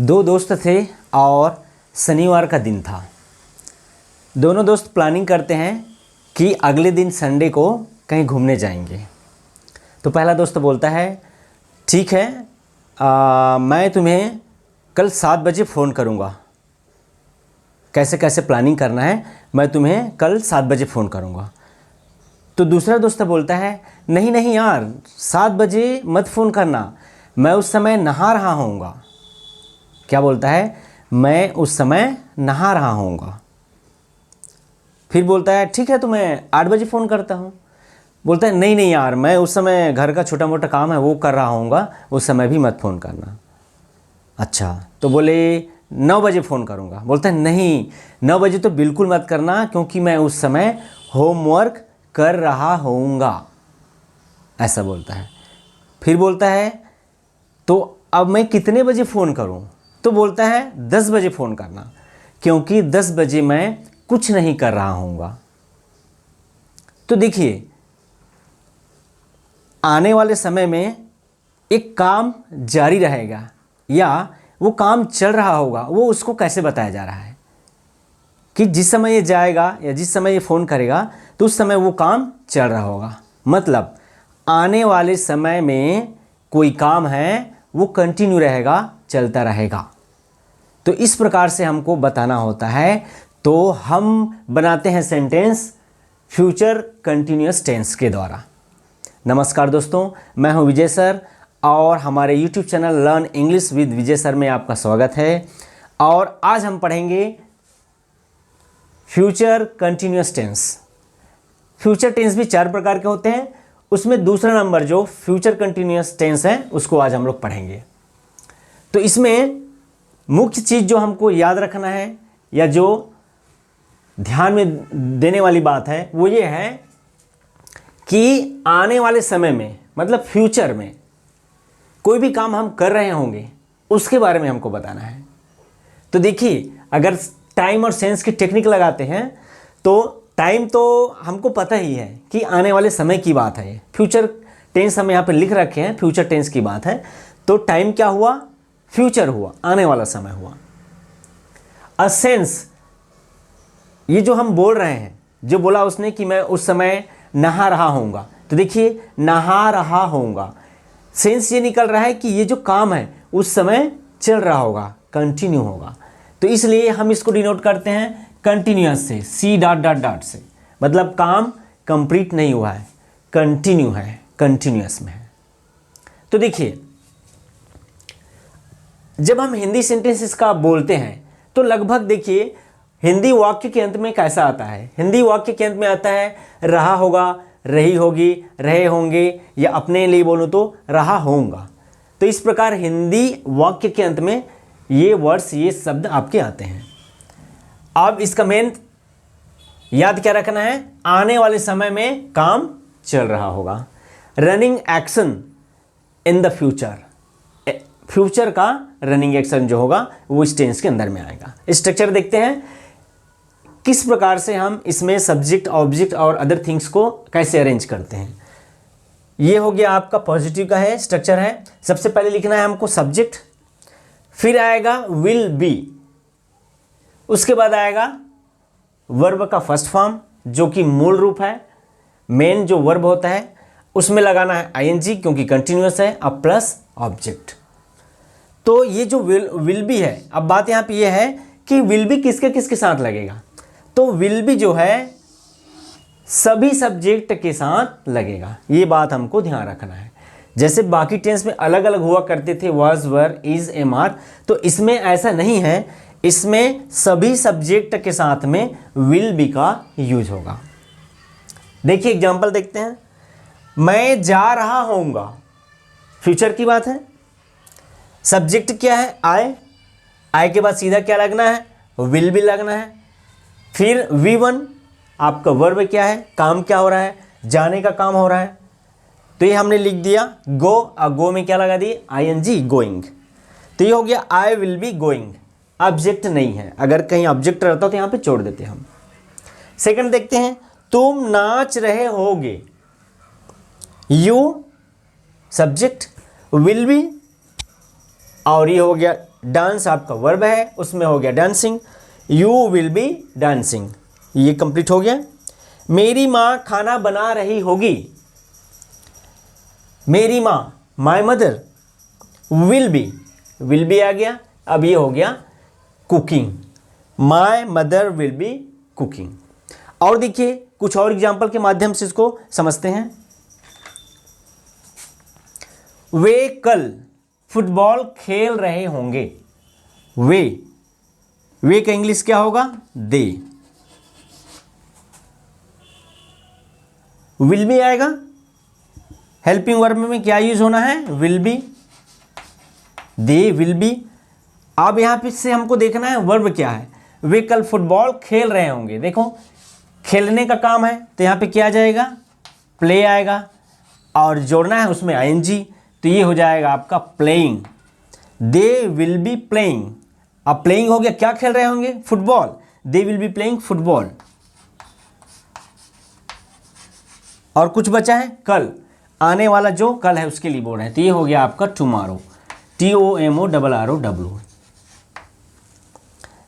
दो दोस्त थे और शनिवार का दिन था। दोनों दोस्त प्लानिंग करते हैं कि अगले दिन संडे को कहीं घूमने जाएंगे। तो पहला दोस्त बोलता है, ठीक है, मैं तुम्हें कल 7 बजे फ़ोन करूँगा। कैसे कैसे प्लानिंग करना है, मैं तुम्हें कल 7 बजे फ़ोन करूँगा। तो दूसरा दोस्त बोलता है, नहीं नहीं यार, 7 बजे मत फ़ोन करना, मैं उस समय नहा रहा होऊंगा। क्या बोलता है? मैं उस समय नहा रहा होऊंगा। फिर बोलता है, ठीक है, तो मैं 8 बजे फ़ोन करता हूँ। बोलता है, नहीं नहीं यार, मैं उस समय घर का छोटा मोटा काम है वो कर रहा होऊंगा, उस समय भी मत फ़ोन करना। अच्छा, तो बोले 9 बजे फ़ोन करूँगा। बोलता है, नहीं, 9 बजे तो बिल्कुल मत करना, क्योंकि मैं उस समय होमवर्क कर रहा होऊंगा। ऐसा बोलता है। फिर बोलता है, तो अब मैं कितने बजे फ़ोन करूं? तो बोलता है 10 बजे फ़ोन करना, क्योंकि 10 बजे मैं कुछ नहीं कर रहा होऊंगा। तो देखिए, आने वाले समय में एक काम जारी रहेगा या वो काम चल रहा होगा, वो उसको कैसे बताया जा रहा है कि जिस समय ये जाएगा या जिस समय ये फ़ोन करेगा तो उस समय वो काम चल रहा होगा। मतलब आने वाले समय में कोई काम है वो कंटिन्यू रहेगा, चलता रहेगा। तो इस प्रकार से हमको बताना होता है। तो हम बनाते हैं सेंटेंस फ्यूचर कंटिन्यूअस टेंस के द्वारा। नमस्कार दोस्तों, मैं हूं विजय सर और हमारे YouTube channel learn English with Vijay sir में आपका स्वागत है। और आज हम पढ़ेंगे future continuous tense. Future tense भी 4 प्रकार के होते हैं, उसमें दूसरा नंबर जो फ्यूचर कंटिन्यूअस टेंस है उसको आज हम लोग पढ़ेंगे। तो इसमें मुख्य चीज़ जो हमको याद रखना है या जो ध्यान में देने वाली बात है वो ये है कि आने वाले समय में, मतलब फ्यूचर में कोई भी काम हम कर रहे होंगे उसके बारे में हमको बताना है। तो देखिए, अगर टाइम और सेंस की टेक्निक लगाते हैं तो टाइम तो हमको पता ही है कि आने वाले समय की बात है। फ्यूचर टेंस हम यहाँ पे लिख रखे हैं, फ्यूचर टेंस की बात है। तो टाइम क्या हुआ? फ्यूचर हुआ, आने वाला समय हुआ। अ सेंस, ये जो हम बोल रहे हैं, जो बोला उसने कि मैं उस समय नहा रहा होऊंगा, तो देखिए नहा रहा होऊंगा, सेंस ये निकल रहा है कि ये जो काम है उस समय चल रहा होगा, कंटिन्यू होगा। तो इसलिए हम इसको डिनोट करते हैं कंटिन्यूअस से, सी डॉट डॉट डॉट से। मतलब काम कंप्लीट नहीं हुआ है, कंटिन्यू है, कंटिन्यूअस में है। तो देखिए, जब हम हिंदी सेंटेंस इसका बोलते हैं तो लगभग देखिए हिंदी वाक्य के अंत में कैसा आता है? हिंदी वाक्य के अंत में आता है रहा होगा, रही होगी, रहे होंगे, या अपने लिए बोलूं तो रहा होऊंगा। तो इस प्रकार हिंदी वाक्य के अंत में ये वर्ड्स, ये शब्द आपके आते हैं। अब इसका मेन याद क्या रखना है? आने वाले समय में काम चल रहा होगा। Running action in the future, future का रनिंग एक्शन जो होगा वो इस टेंस के अंदर में आएगा। स्ट्रक्चर देखते हैं किस प्रकार से हम इसमें सब्जेक्ट, ऑब्जेक्ट और अदर थिंग्स को कैसे अरेंज करते हैं। ये हो गया आपका पॉजिटिव का है, स्ट्रक्चर है। सबसे पहले लिखना है हमको सब्जेक्ट, फिर आएगा विल बी, उसके बाद आएगा वर्ब का फर्स्ट फॉर्म जो कि मूल रूप है, मेन जो वर्ब होता है उसमें लगाना है आईएनजी क्योंकि कंटिन्यूअस है, अब प्लस ऑब्जेक्ट। तो ये जो विल बी है, अब बात यहाँ पे ये है कि विल बी किसके किसके साथ लगेगा? तो विल बी जो है सभी सब्जेक्ट के साथ लगेगा, ये बात हमको ध्यान रखना है। जैसे बाकी टेंस में अलग अलग हुआ करते थे, was, were, is, am, are, तो इसमें ऐसा नहीं है। इसमें सभी सब्जेक्ट के साथ में विल बी का यूज होगा। देखिए एग्जांपल देखते हैं। मैं जा रहा होऊंगा, फ्यूचर की बात है। सब्जेक्ट क्या है? आई के बाद सीधा क्या लगना है? विल बी लगना है। फिर V1 आपका वर्ब क्या है? काम क्या हो रहा है? जाने का काम हो रहा है। तो ये हमने लिख दिया गो, और गो में क्या लगा दिए? ING, going. तो ये हो गया I will be going. Object नहीं है, अगर कहीं ऑब्जेक्ट रहता तो यहाँ पे छोड़ देते हम। सेकंड देखते हैं, तुम नाच रहे होगे, यू सब्जेक्ट, विल बी, और ये हो गया डांस आपका वर्ब है, उसमें हो गया dancing, you will B dancing, ये कंप्लीट हो गया। मेरी माँ खाना बना रही होगी, मेरी माँ माय मदर विल बी आ गया। अब ये हो गया cooking, my mother will be cooking. और देखिए कुछ और एग्जाम्पल के माध्यम से इसको समझते हैं। वे कल फुटबॉल खेल रहे होंगे, वे का इंग्लिश क्या होगा? दे। विल बी आएगा, हेल्पिंग वर्ब में क्या यूज होना है? Will be, they will be. अब यहां पे से हमको देखना है वर्ब क्या है। वे कल फुटबॉल खेल रहे होंगे, देखो खेलने का काम है तो यहां पे क्या आ जाएगा? प्ले आएगा, और जोड़ना है उसमें आईएनजी, तो ये हो जाएगा आपका playing, they will be playing. अब प्लेइंग हो गया, क्या खेल रहे होंगे? Football, they will be playing football. और कुछ बचा है कल, आने वाला जो कल है उसके लिए बोल रहे हैं, तो ये हो गया आपका tomorrow, TOMORROW।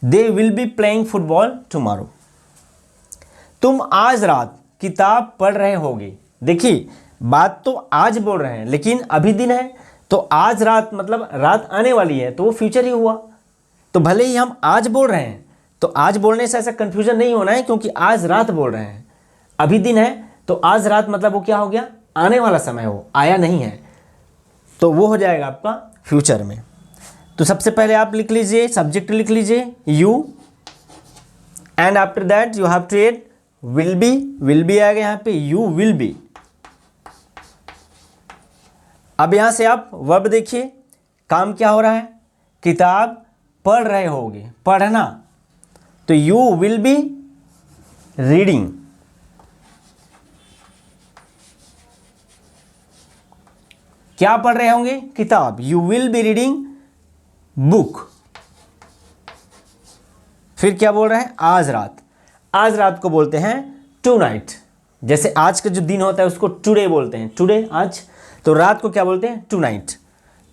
They will be playing football tomorrow. तुम आज रात किताब पढ़ रहे होगे, देखिए बात तो आज बोल रहे हैं लेकिन अभी दिन है, तो आज रात मतलब रात आने वाली है, तो वो फ्यूचर ही हुआ। तो भले ही हम आज बोल रहे हैं, तो आज बोलने से ऐसा कंफ्यूजन नहीं होना है, क्योंकि आज रात बोल रहे हैं, अभी दिन है, तो आज रात मतलब वो क्या हो गया? आने वाला समय, वो आया नहीं है, तो वो हो जाएगा आपका फ्यूचर में। तो सबसे पहले आप लिख लीजिए, सब्जेक्ट लिख लीजिए you, and after that you have to add will be आएगा यहाँ पे, यू विल बी। अब यहां से आप वर्ब देखिए, काम क्या हो रहा है? किताब पढ़ रहे होगे, पढ़ना, तो यू विल बी रीडिंग। क्या पढ़ रहे होंगे? किताब, you will be reading book. फिर क्या बोल रहे हैं? आज रात, आज रात को बोलते हैं टू नाइट। जैसे आज का जो दिन होता है उसको टुडे बोलते हैं, टुडे आज, तो रात को क्या बोलते हैं? Tonight.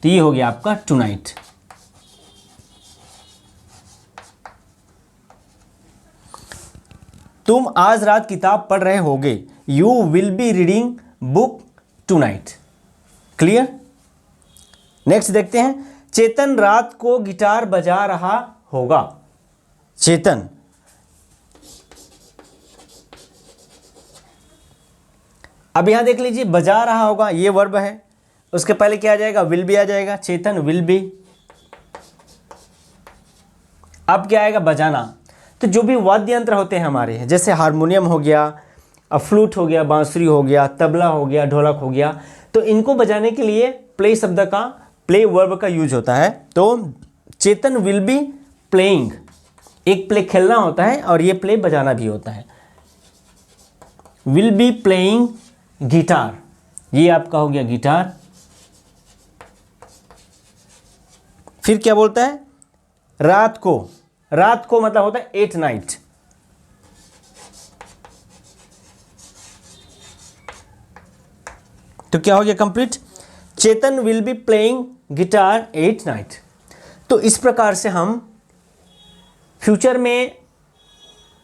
तो ये हो गया आपका टू नाइट। तुम आज रात किताब पढ़ रहे होगे, you will be reading book tonight. Clear? Next देखते हैं, चेतन रात को गिटार बजा रहा होगा, चेतन। अब यहां देख लीजिए, बजा रहा होगा ये वर्ब है, उसके पहले क्या आ जाएगा? विल बी आ जाएगा, चेतन विल बी। अब क्या आएगा? बजाना। तो जो भी वाद्य यंत्र होते हैं हमारे, जैसे हारमोनियम हो गया, फ्लूट हो गया, बांसुरी हो गया, तबला हो गया, ढोलक हो गया, तो इनको बजाने के लिए प्ले शब्द का, प्ले वर्ब का यूज होता है। तो चेतन विल बी प्लेइंग, एक प्ले खेलना होता है और ये प्ले बजाना भी होता है। विल बी प्लेइंग गिटार, ये आपका हो गया गिटार। फिर क्या बोलता है? रात को, रात को मतलब होता है एट नाइट। तो क्या हो गया complete? Chetan will be playing guitar at night. तो इस प्रकार से हम फ्यूचर में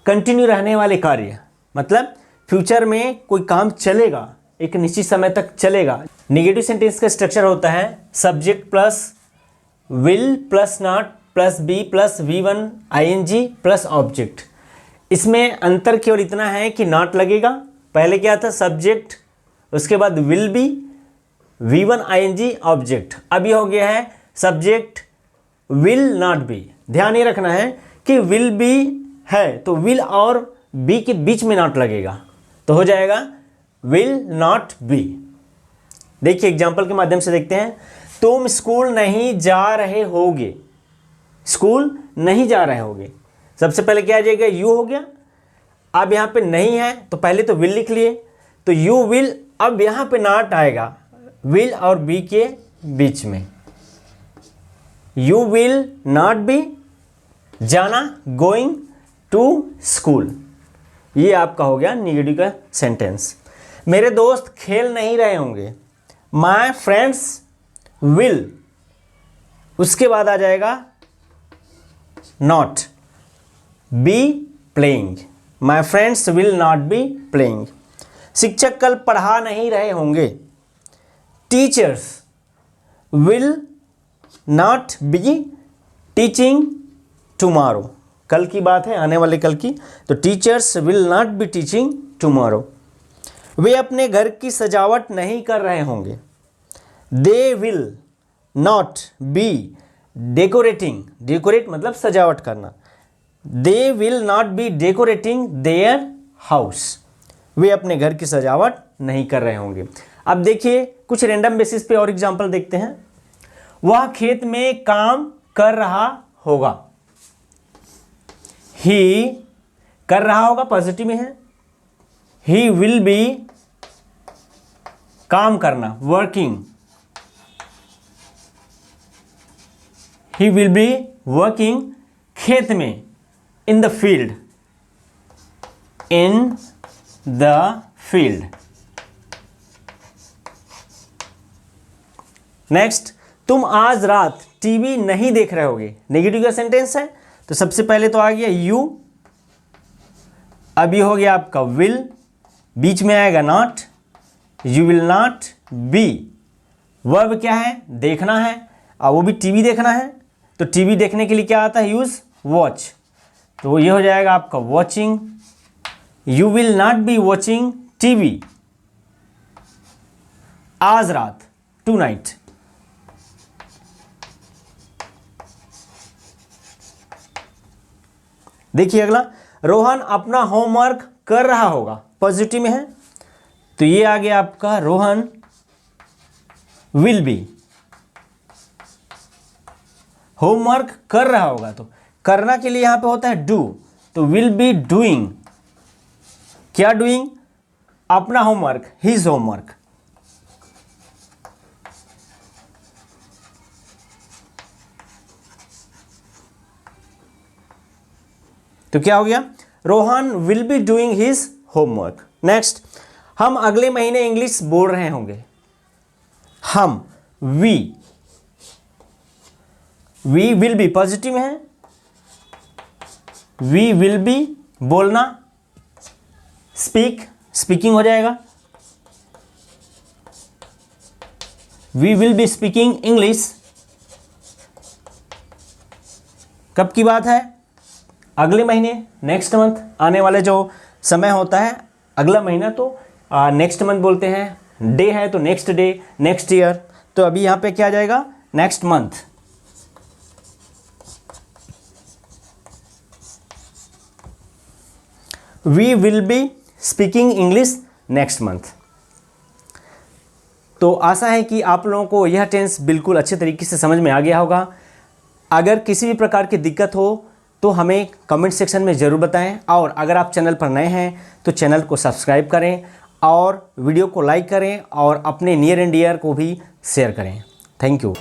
कंटिन्यू रहने वाले कार्य, मतलब फ्यूचर में कोई काम चलेगा, एक निश्चित समय तक चलेगा। नेगेटिव सेंटेंस का स्ट्रक्चर होता है subject plus will plus not plus be plus V1 ING plus object. इसमें अंतर केवल इतना है कि नॉट लगेगा, पहले क्या था? सब्जेक्ट, उसके बाद will be, V1 ING object. अभी हो गया है सब्जेक्ट विल नॉट बी। ध्यान ये रखना है कि विल बी है तो विल और बी के बीच में नॉट लगेगा, तो हो जाएगा विल नॉट बी। देखिए एग्जाम्पल के माध्यम से देखते हैं। तुम स्कूल नहीं जा रहे होगे, स्कूल नहीं जा रहे होगे, सबसे पहले क्या आ जाएगा? यू हो गया। अब यहाँ पे नहीं है तो पहले तो विल लिख लिए, तो यू विल। अब यहाँ पे नॉट आएगा विल और बी के बीच में, यू विल नॉट बी जाना गोइंग टू स्कूल। ये आपका हो गया निगेटिव का सेंटेंस। मेरे दोस्त खेल नहीं रहे होंगे, माय फ्रेंड्स विल, उसके बाद आ जाएगा not be playing, my friends will not be playing. शिक्षक कल पढ़ा नहीं रहे होंगे, teachers will not be teaching tomorrow, कल की बात है, आने वाले कल की, तो teachers will not be teaching tomorrow. वे अपने घर की सजावट नहीं कर रहे होंगे, they will not be decorating, decorate मतलब सजावट करना, they will not be decorating their house, वे अपने घर की सजावट नहीं कर रहे होंगे। अब देखिए कुछ रैंडम बेसिस पे और एग्जांपल देखते हैं। वह खेत में काम कर रहा होगा, ही कर रहा होगा पॉजिटिव में है, ही विल बी काम करना working, he will be working खेत में, in the field, in the field. Next, तुम आज रात टीवी नहीं देख रहे होगे, नेगेटिव का सेंटेंस है, तो सबसे पहले तो आ गया यू, अभी हो गया आपका विल, बीच में आएगा not, you will not B, verb क्या है देखना है, और वो भी टीवी देखना है, तो टीवी देखने के लिए क्या आता है यूज वॉच, तो ये हो जाएगा आपका watching, you will not be watching TV आज रात, टू नाइट। देखिए अगला, रोहन अपना होमवर्क कर रहा होगा, पॉजिटिव में है, तो ये आ गया आपका रोहन विल बी, होमवर्क कर रहा होगा, तो करना के लिए यहां पे होता है डू, तो विल बी डूइंग, क्या डूइंग, अपना होमवर्क, हिज होमवर्क। तो क्या हो गया, Rohan will be doing his homework. Next, हम अगले महीने इंग्लिश बोल रहे होंगे, हम वी विल बी पॉजिटिव में है, वी विल बी बोलना, स्पीकिंग हो जाएगा, we will be speaking English, कब की बात है, अगले महीने, नेक्स्ट मंथ, आने वाले जो समय होता है अगला महीना, तो नेक्स्ट मंथ बोलते हैं, डे है तो नेक्स्ट डे, नेक्स्ट ईयर, तो अभी यहां पे क्या आ जाएगा next month. We will be speaking English next month. तो आशा है कि आप लोगों को यह टेंस बिल्कुल अच्छे तरीके से समझ में आ गया होगा। अगर किसी भी प्रकार की दिक्कत हो तो हमें कमेंट सेक्शन में ज़रूर बताएं, और अगर आप चैनल पर नए हैं तो चैनल को सब्सक्राइब करें और वीडियो को लाइक करें और अपने नियर एंड डियर को भी शेयर करें। Thank you.